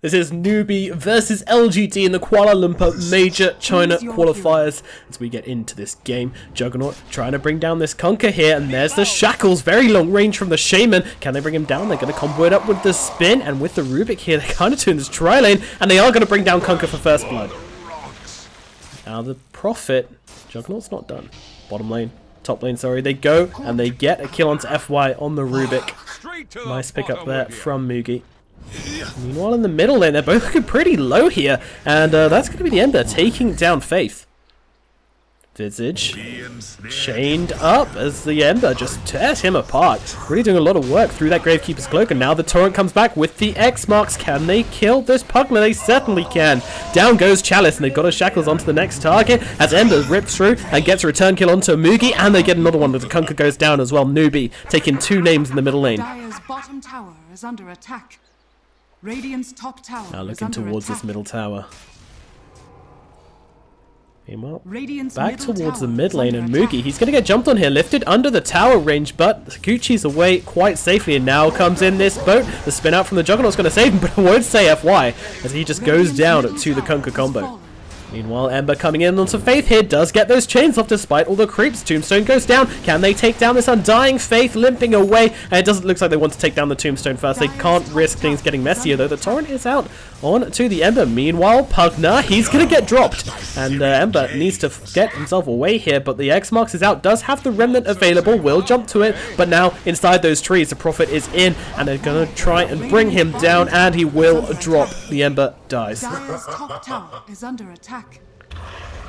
This is NEWBEE versus LGD in the Kuala Lumpur Major China qualifiers as we get into this game. Juggernaut trying to bring down this Conker here, and there's the Shackles, very long range from the Shaman. Can they bring him down? They're going to combo it up with the Spin, and with the Rubik here, they're kind of doing this tri-lane, and they are going to bring down Conker for first blood. Now the Prophet, Juggernaut's not done. Bottom lane, top lane, sorry, they go, and they get a kill onto FY on the Rubik. Nice pick up there from Mugi. Meanwhile, in the middle lane, they're both looking pretty low here, and that's going to be the Ember taking down Faith. Visage chained up as the Ember just tears him apart. Really doing a lot of work through that Gravekeeper's Cloak, and now the Torrent comes back with the X marks. Can they kill this Pugna? They certainly can. Down goes Chalice, and they've got a Shackles onto the next target as Ember rips through and gets a return kill onto Mugi, and they get another one as the Conker goes down as well. NEWBEE taking two names in the middle lane. Dire's bottom tower is under attack. Radiant's top tower now looking towards this middle tower. Meanwhile, back towards the mid lane, and Mugi, he's going to get jumped on here, lifted under the tower range, but Gucci's away quite safely, and now comes in this boat. The spin out from the Juggernaut's going to save him, but I won't say FY, as he just goes down to the Conker combo. Meanwhile, Ember coming in onto Faith here, does get those chains off despite all the creeps. Tombstone goes down. Can they take down this Undying? Faith limping away, and it doesn't look like they want to take down the Tombstone first. They can't risk things getting messier, though. The Torrent is out on to the Ember. Meanwhile, Pugna, he's going to get dropped, and Ember needs to get himself away here, but the X-Marks is out, does have the Remnant available, will jump to it, but now inside those trees, the Prophet is in, and they're going to try and bring him down, and he will drop. The Ember dies. Dire's top tower is under attack.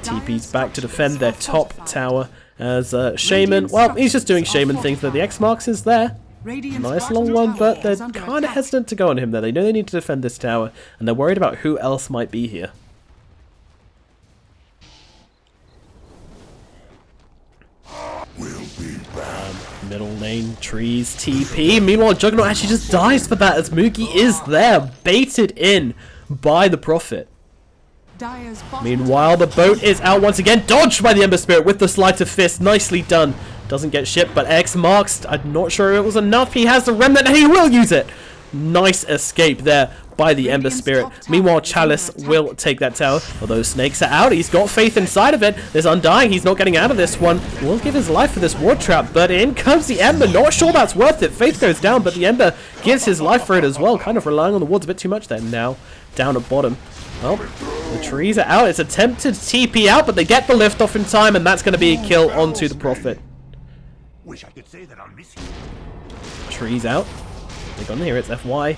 TP's back to defend their top tower as Shaman, well, he's just doing Shaman things, though the X-Marks is there. Nice long one, but they're kind of hesitant to go on him there. They know they need to defend this tower, and they're worried about who else might be here. Middle lane, trees, TP. Meanwhile, Juggernaut actually just dies for that as Mugi is there, baited in by the Prophet. Meanwhile, the boat is out once again, dodged by the Ember Spirit with the Sleight of Fist. Nicely done. Doesn't get shipped, but X marks. I'm not sure it was enough. He has the Remnant, and he will use it. Nice escape there by the Ember Spirit. Meanwhile, Chalice will take that tower. Although snakes are out, he's got Faith inside of it. There's Undying, he's not getting out of this one. Will give his life for this ward trap, but in comes the Ember. Not sure that's worth it. Faith goes down, but the Ember gives his life for it as well. Kind of relying on the wards a bit too much there. Now, down at bottom. Well, the trees are out. It's attempted TP out, but they get the lift off in time, and that's going to be a kill onto the Prophet. Wish I could say that I'll miss you. Trees out. They got in here. It's FY.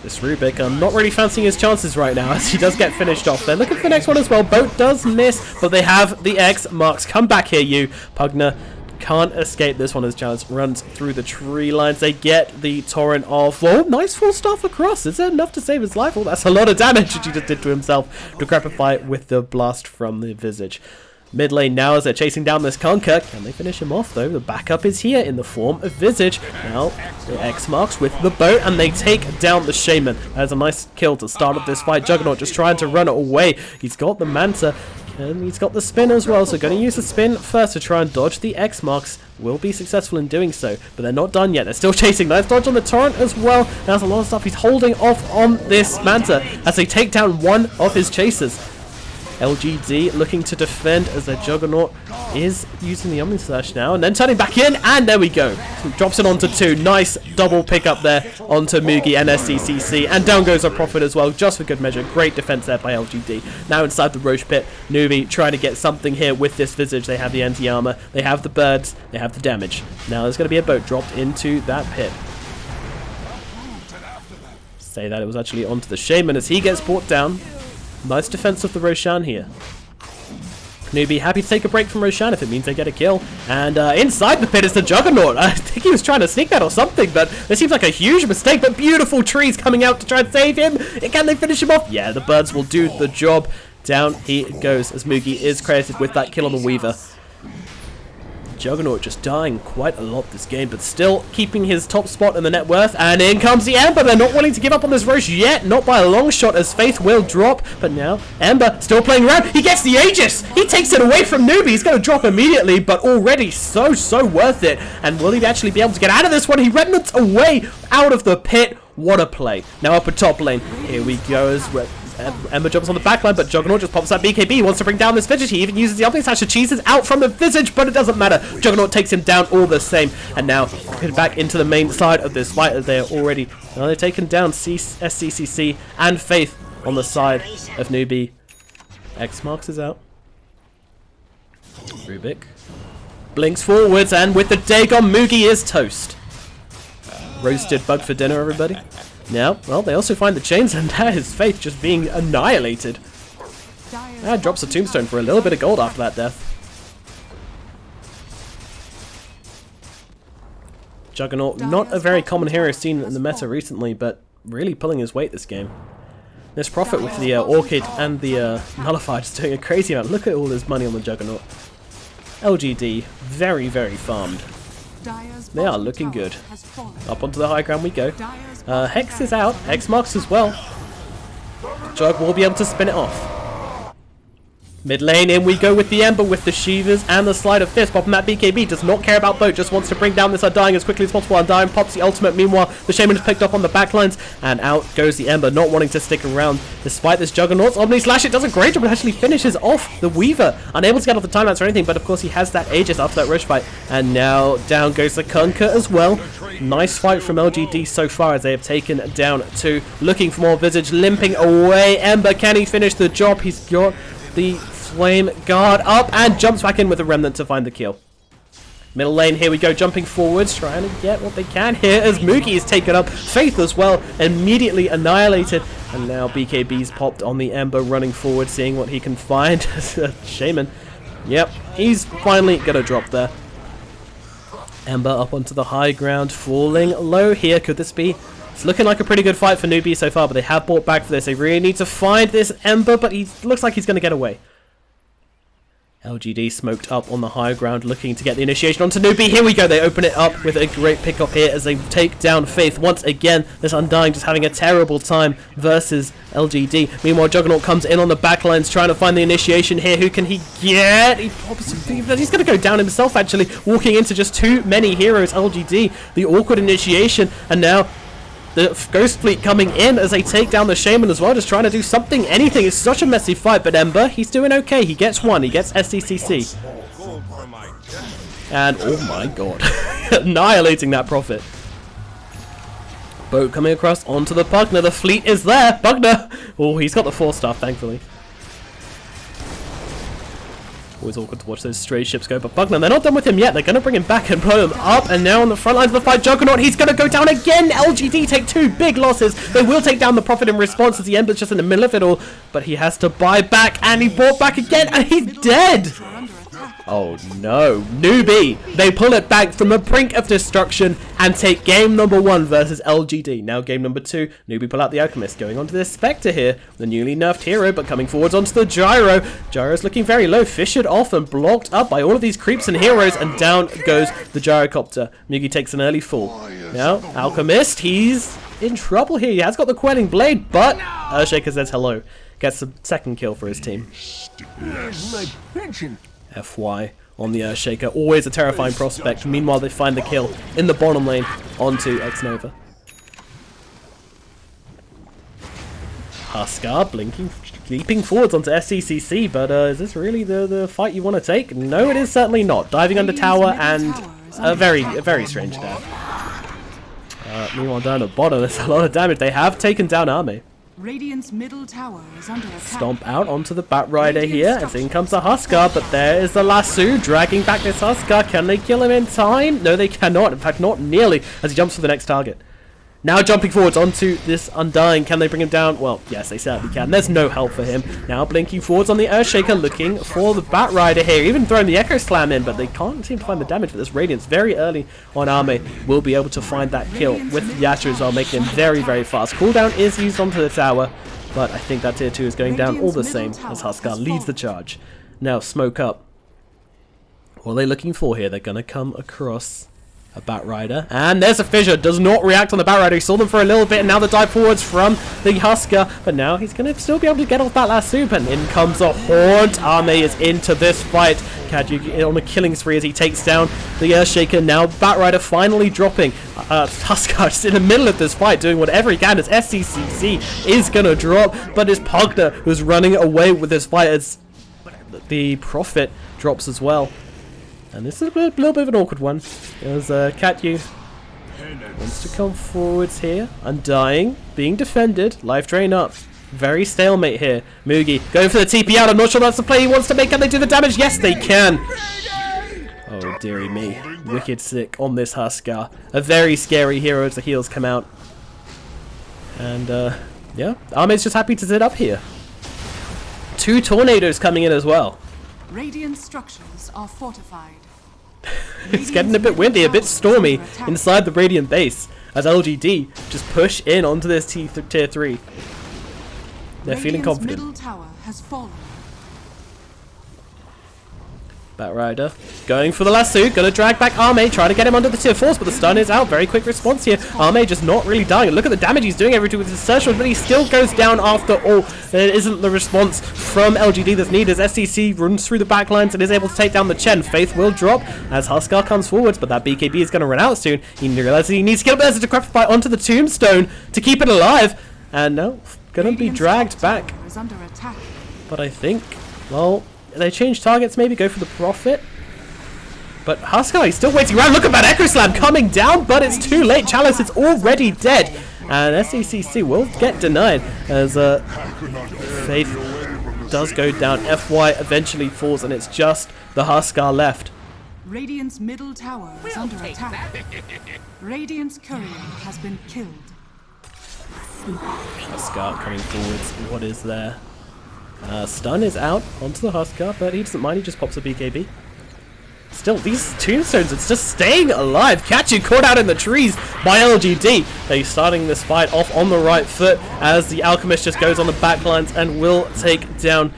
This Rubik, I'm not really fancying his chances right now, as he does get finished off. They're looking for the next one as well. Boat does miss, but they have the X marks. Come back here, you. Pugna can't escape this one as Chalice runs through the tree lines. They get the Torrent off. Whoa, nice full staff across. Is that enough to save his life? Well, that's a lot of damage that he just did to himself. Decrepify with the blast from the Visage. Mid lane now as they're chasing down this Conker. Can they finish him off though? The backup is here in the form of Visage. Now the X marks with the boat, and they take down the Shaman. That's a nice kill to start up this fight. Juggernaut just trying to run it away. He's got the Manta, and he's got the Spin as well, so going to use the Spin first to try and dodge the X marks. Will be successful in doing so, but they're not done yet. They're still chasing. Nice dodge on the Torrent as well. There's a lot of stuff he's holding off on this Manta as they take down one of his chasers. LGD looking to defend as their Juggernaut is using the Omnislash now, and then turning back in, and there we go. Drops it onto two. Nice double pick up there onto Mugi and SCCC, and down goes a Prophet as well, just for good measure. Great defense there by LGD. Now inside the Roche pit, NEWBEE trying to get something here with this Visage. They have the anti-armor, they have the birds, they have the damage. Now there's going to be a boat dropped into that pit. Say that it was actually onto the Shaman as he gets brought down. Nice defense of the Roshan here. NEWBEE happy to take a break from Roshan if it means they get a kill. And inside the pit is the Juggernaut. I think he was trying to sneak that or something, but it seems like a huge mistake. But beautiful trees coming out to try and save him. Can they finish him off? Yeah, the birds will do the job. Down he goes as Mugi is credited with that kill on the Weaver. Juggernaut just dying quite a lot this game, but still keeping his top spot in the net worth. And in comes the Ember. They're not willing to give up on this Roche yet, not by a long shot, as Faith will drop. But now Ember still playing around. He gets the Aegis. He takes it away from NEWBEE. He's going to drop immediately, but already so worth it. And will he actually be able to get out of this one? He remnants away out of the pit. What a play. Now up a top lane. Here we go as Ember jumps on the back line, but Juggernaut just pops that BKB. He wants to bring down this Visage. He even uses the opening slash to cheeses out from the Visage, but it doesn't matter. Juggernaut takes him down all the same. And now back into the main side of this fight as they are already they're taken down. SCCC and Faith on the side of NEWBEE. X marks is out. Rubik blinks forwards, and with the day gone, Mugi is toast. Roasted bug for dinner, everybody. Now, well, they also find the chains, and that is Faith just being annihilated. Drops a tombstone for a little bit of gold after that death. Juggernaut, not a very common hero seen in the meta recently, but really pulling his weight this game. This Prophet with the Orchid and the Nullified is doing a crazy amount. Look at all this money on the Juggernaut. LGD, very, very farmed. They are looking good. Up onto the high ground we go. Hex is out. X marks as well. Jug will be able to spin it off. Mid lane, in we go with the Ember with the Shivas and the Slide of Fist. Popping that BKB, does not care about boat, just wants to bring down this Undying as quickly as possible. Undying pops the ultimate. Meanwhile, the Shaman is picked up on the backlines, and out goes the Ember, not wanting to stick around despite this Juggernaut's Omni Slash. It does a great job, but actually finishes off the Weaver. Unable to get off the timelapse or anything, but of course he has that Aegis after that Roche fight. And now down goes the Kunkka as well. Nice fight from LGD so far as they have taken down 2. Looking for more Visage, limping away. Ember, can he finish the job? He's got the Flame Guard up and jumps back in with a Remnant to find the kill. Middle lane, here we go, jumping forwards, trying to get what they can here as Mugi is taken up. Faith as well, immediately annihilated. And now BKB's popped on the Ember, running forward, seeing what he can find. Shaman. Yep, he's finally going to drop there. Ember up onto the high ground, falling low here. Could this be? It's looking like a pretty good fight for NEWBEE so far, but they have bought back for this. They really need to find this Ember, but he looks like he's going to get away. LGD smoked up on the high ground, looking to get the initiation onto NEWBEE. Here we go, they open it up with a great pick up here as they take down Faith. Once again, this Undying just having a terrible time versus LGD. Meanwhile, Juggernaut comes in on the backlines, trying to find the initiation here. Who can he get? He's going to go down himself, actually, walking into just too many heroes. LGD, the awkward initiation, and now the Ghost Fleet coming in as they take down the Shaman as well, just trying to do something, anything. It's such a messy fight, but Ember, he's doing okay. He gets 1, he gets SCCC. And, oh my god, annihilating that Prophet. Boat coming across onto the Bugner. The fleet is there. Bugner! Oh, he's got the 4-star, thankfully. Always awkward to watch those stray ships go, but Bugner, they're not done with him yet. They're going to bring him back and blow him up, and now on the front lines of the fight, Juggernaut, he's going to go down again. LGD take 2 big losses. They will take down the Prophet in response as the Ember's just in the middle of it all, but he has to buy back, and he bought back again, and he's dead. Oh no, NEWBEE, they pull it back from the brink of destruction and take game number 1 versus LGD. Now game number 2, NEWBEE pull out the Alchemist, going onto this Spectre here, the newly nerfed hero, but coming forwards onto the Gyro. Gyro's looking very low, fissured off and blocked up by all of these creeps and heroes, and down goes the Gyrocopter. Mugi takes an early fall. Now, Alchemist, he's in trouble here. He has got the Quelling Blade, but Earthshaker says hello. Gets the 2nd kill for his team. FY on the Earthshaker, always a terrifying prospect. Meanwhile, they find the kill in the bottom lane onto X-Nova. Huskar blinking, leaping forwards onto SCCC, but is this really the fight you want to take? No, it is certainly not. Diving under tower and a very strange death. Meanwhile, down at the bottom, there's a lot of damage. They have taken down Arme. Radiant's middle tower is under attack. Stomp out onto the Bat Rider here, as in comes the Huskar, but there is the lasso, dragging back this Huskar. Can they kill him in time? No, they cannot. In fact, not nearly, as he jumps for the next target. Now jumping forwards onto this Undying. Can they bring him down? Well, yes, they certainly can. There's no help for him. Now blinking forwards on the Earthshaker, looking for the Bat Rider here. Even throwing the Echo Slam in, but they can't seem to find the damage for this Radiance. Very early on Arme will be able to find that kill with Yasha as well, making him very fast. Cooldown is used onto the tower, but I think that tier 2 is going down all the same as Huskar leads the charge. Now smoke up. What are they looking for here? They're going to come across a Batrider. And there's a Fissure. Does not react on the Batrider. He saw them for a little bit, and now the dive forwards from the Husker. But now he's going to still be able to get off that last soup. And in comes a Haunt. Ame is into this fight. Kaju on a killing spree as he takes down the Earthshaker. Now Batrider finally dropping. Husker just in the middle of this fight doing whatever he can as SCCC is going to drop. But it's Pugner who's running away with this fight as the Prophet drops as well. And this is a little bit of an awkward one. As Katyu wants to come forwards here. Undying, being defended, life drain up. Very stalemate here. Mugi going for the TP out. I'm not sure that's the play he wants to make. Can they do the damage? Yes, they can. Oh, dearie me. Wicked sick on this Husker. A very scary hero as the heals come out. And, yeah. Ame's just happy to sit up here. 2 tornadoes coming in as well. Radiant structures are fortified. It's getting a bit windy, a bit stormy inside the Radiant base as LGD just push in onto this tier 3. They're feeling confident. Middle tower has fallen. Batrider going for the lasso, gonna drag back Ame, trying to get him under the tier 4s, but the stun is out. Very quick response here. Ame just not really dying. Look at the damage he's doing every two with his search, but he still goes down after all. There isn't the response from LGD that's needed as SCC runs through the backlines and is able to take down the Chen. Faith will drop as Husker comes forwards, but that BKB is gonna run out soon. He realizes he needs to get up there to decrepify onto the tombstone to keep it alive, and no, gonna be dragged back. But I think, well, they change targets, maybe go for the Prophet. But Husker, he's still waiting around. Look at that Echo Slam coming down, but it's too late. Chalice is already dead. And SCCC will get denied as Faith does go down. FY eventually falls, and it's just the Husker left. Radiant's middle tower is under attack. Radiant's courier has been killed. Husker coming forwards. What is there? Stun is out onto the Husker, but he doesn't mind. He just pops a BKB. Still, these tombstones, it's just staying alive. Kachu caught out in the trees by LGD. They're starting this fight off on the right foot as the Alchemist just goes on the backlines and will take down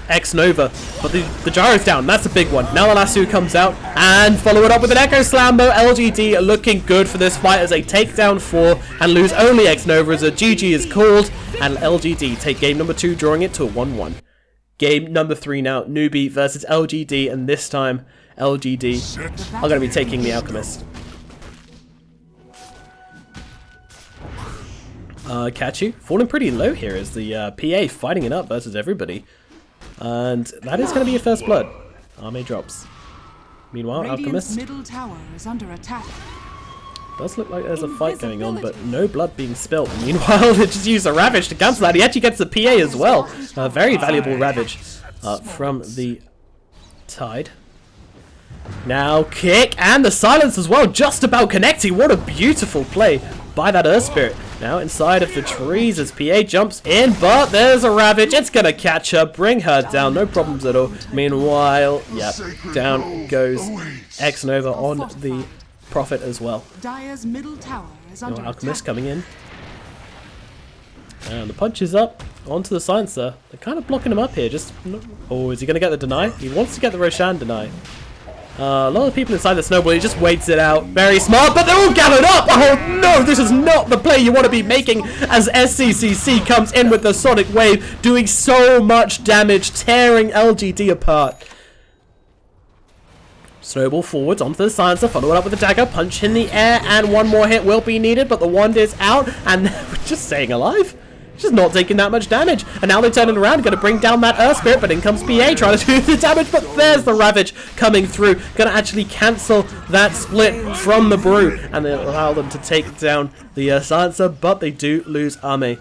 X-Nova. But the Gyro's down. That's a big one. Now the Lasso comes out and follow it up with an Echo Slam, though. LGD are looking good for this fight as they take down 4 and lose only X-Nova as a GG is called. And LGD take game number 2, drawing it to a 1-1. Game number 3 now, NEWBEE versus LGD, and this time LGD are going to be taking the Alchemist. Kachu falling pretty low here as the PA fighting it up versus everybody. And that is going to be a first blood. Ame drops. Meanwhile, Alchemist middle tower is under attack. Does look like there's a fight going on, but no blood being spilt. Meanwhile, they just use a Ravage to cancel that. He actually gets the PA as well. A very valuable Ravage from the Tide. Now kick and the silence as well, just about connecting. What a beautiful play by that Earth Spirit. Now inside of the trees as PA jumps in, but there's a Ravage. It's going to catch her, bring her down, no problems at all. Meanwhile, yep, down goes X-Nova on the Prophet as well. Dire's middle tower is under Alchemist attack. coming in. And the punch is up onto the Silencer. They're kind of blocking him up here. Just, oh, is he going to get the deny? He wants to get the Roshan deny. A lot of people inside the snowball, he just waits it out. Very smart, but they're all gathered up! Oh no, this is not the play you want to be making as SCCC comes in with the Sonic Wave, doing so much damage, tearing LGD apart. Snowball forwards onto the Silencer, follow it up with a dagger, punch in the air, and one more hit will be needed, but the wand is out, and we're just staying alive. Just not taking that much damage. And now they're turning around, going to bring down that Earth Spirit, but in comes PA trying to do the damage, but there's the Ravage coming through. Going to actually cancel that split from the Brew, and they allow them to take down the Silencer, but they do lose Ame.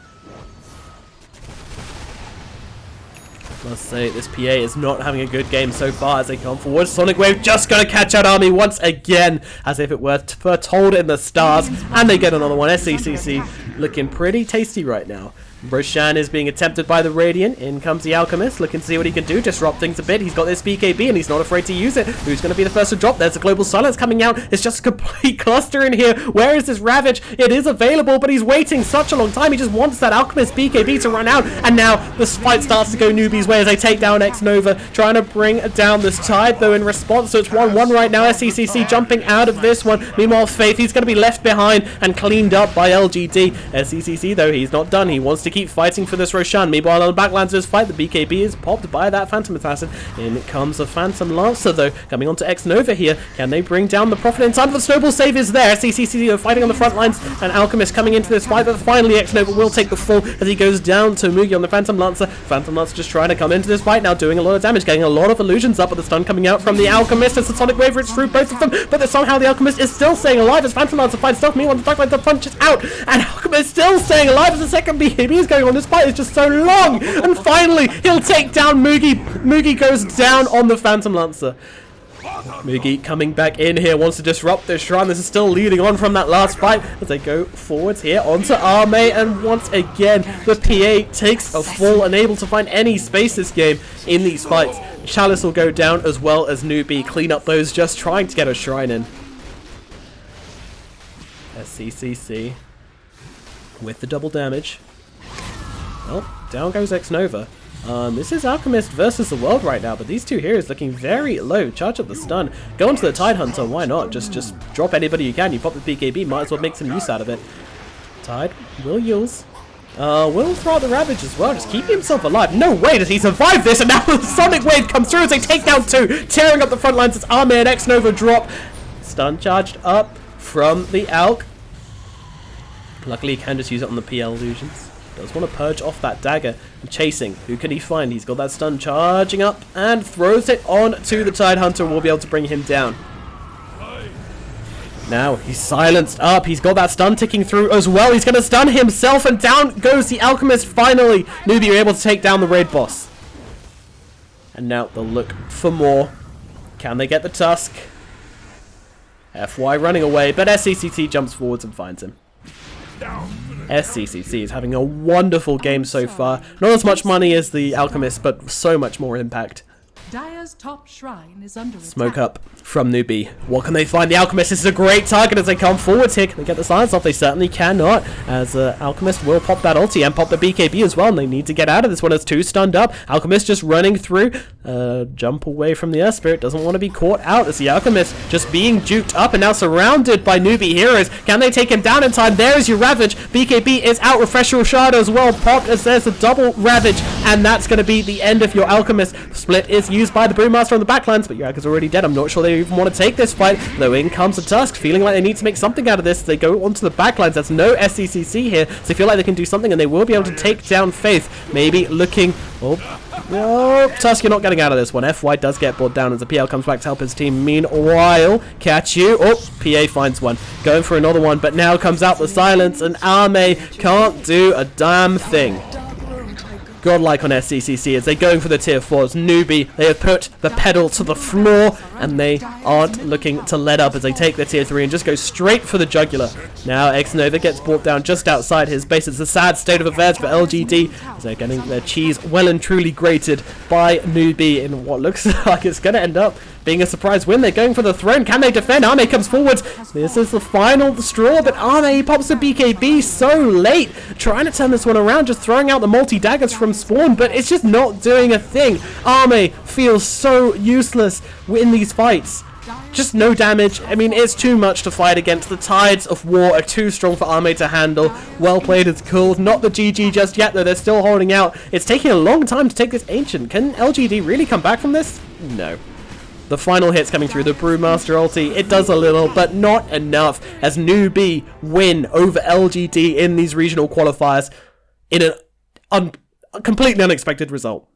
Must say, this PA is not having a good game so far as they come forward. Sonic Wave just going to catch out Army once again, as if it were foretold in the stars. And they get another one. SCCC looking pretty tasty right now. Roshan is being attempted by the Radiant. In comes the Alchemist, looking to see what he can do, disrupt things a bit. He's got this BKB and he's not afraid to use it. Who's going to be the first to drop? There's a Global Silence coming out. It's just a complete cluster in here. Where is this Ravage? It is available, but he's waiting such a long time. He just wants that Alchemist BKB to run out. And now this fight starts to go NEWBEE's way as they take down X-Nova, trying to bring down this Tide, though, in response. So it's 1-1 right now. SCCC jumping out of this one. Meanwhile, Faith, he's going to be left behind and cleaned up by LGD. SCCC, though, he's not done. He wants to keep fighting for this Roshan. Meanwhile, on the backlands of this fight, the BKB is popped by that Phantom Assassin. In comes a Phantom Lancer, though, coming onto X-Nova here. Can they bring down the Prophet in time? The snowball save is there. SCCC are fighting on the front lines, and Alchemist coming into this fight, but finally X-Nova will take the fall as he goes down to Mugi on the Phantom Lancer. Phantom Lancer just trying to come into this fight now, doing a lot of damage, getting a lot of illusions up, but the stun coming out from the Alchemist as the Sonic Wave rips through both of them, but somehow the Alchemist is still staying alive as Phantom Lancer finds stealth. Meanwhile, the backline punches out, and Alchemist is still staying alive as the second BKB is going on. This fight is just so long, and finally he'll take down Mugi. Mugi goes down on the Phantom Lancer. Mugi coming back in here, wants to disrupt this shrine. This is still leading on from that last fight as they go forwards here onto Arme, and once again the PA takes a fall, unable to find any space this game in these fights. Chalice will go down as well as NEWBEE clean up those just trying to get a shrine in. SCCC with the double damage. Well, down goes X-Nova. This is Alchemist versus the world right now, but these two heroes looking very low. Charge up the stun. Go into the Tide Hunter, why not? Just drop anybody you can. You pop the BKB, might as well make some use out of it. Tide will use. Will throw out the Ravage as well, just keeping himself alive. No way does he survive this, and now the Sonic Wave comes through as they take down two, tearing up the front lines as Arme and X-Nova drop. Stun charged up from the Alk. Luckily he can just use it on the PL illusions. Does want to purge off that dagger. And chasing. Who can he find? He's got that stun charging up and throws it on to the Tide Hunter. Will be able to bring him down. Now he's silenced up. He's got that stun ticking through as well. He's going to stun himself, and down goes the Alchemist finally. NEWBEE are able to take down the raid boss. And now they'll look for more. Can they get the Tusk? FY running away, but SCCC jumps forwards and finds him. SCCC is having a wonderful game so far. Not as much money as the Alchemist, but so much more impact. Dire's top shrine is under Smoke up from NEWBEE. What can they find? The Alchemist is a great target as they come forwards here. Can they get the silence off? They certainly cannot, as Alchemist will pop that ulti and pop the BKB as well, and they need to get out of this one as two stunned up. Alchemist just running through. Jump away from the Earth Spirit. Doesn't want to be caught out as the Alchemist just being juked up and now surrounded by NEWBEE heroes. Can they take him down in time? There is your Ravage. BKB is out. Refresher Shard as well popped as there's a double Ravage, and that's going to be the end of your Alchemist. Split is used by the Brewmaster on the backlands, but Yak is already dead. I'm not sure they even want to take this fight, though in comes the Tusk, feeling like they need to make something out of this. They go onto the backlines. That's no SCCC here, so they feel like they can do something, and they will be able to take down Faith. Maybe looking... Oh, Tusk, you're not getting out of this one. FY does get brought down as the PL comes back to help his team. Meanwhile, catch you. Oh, PA finds one. Going for another one, but now comes out the silence, and Arme can't do a damn thing. Godlike on SCCC as they're going for the tier 4s. NEWBEE, they have put the pedal to the floor, and they aren't looking to let up as they take the tier 3 and just go straight for the jugular. Now X-Nova gets brought down just outside his base. It's a sad state of affairs for LGD as they're getting their cheese well and truly grated by NEWBEE in what looks like it's going to end up being a surprise win. They're going for the throne. Can they defend? Arme comes forwards. This is the final straw, but Arme pops the BKB so late. Trying to turn this one around, just throwing out the multi-daggers from spawn, but it's just not doing a thing. Arme feels so useless in these fights. Just no damage. I mean, it's too much to fight against. The tides of war are too strong for Arme to handle. Well played is cool. Not the GG just yet, though. They're still holding out. It's taking a long time to take this Ancient. Can LGD really come back from this? No. The final hit's coming through. The Brewmaster ulti, it does a little, but not enough, as NEWBEE win over LGD in these regional qualifiers in a completely unexpected result.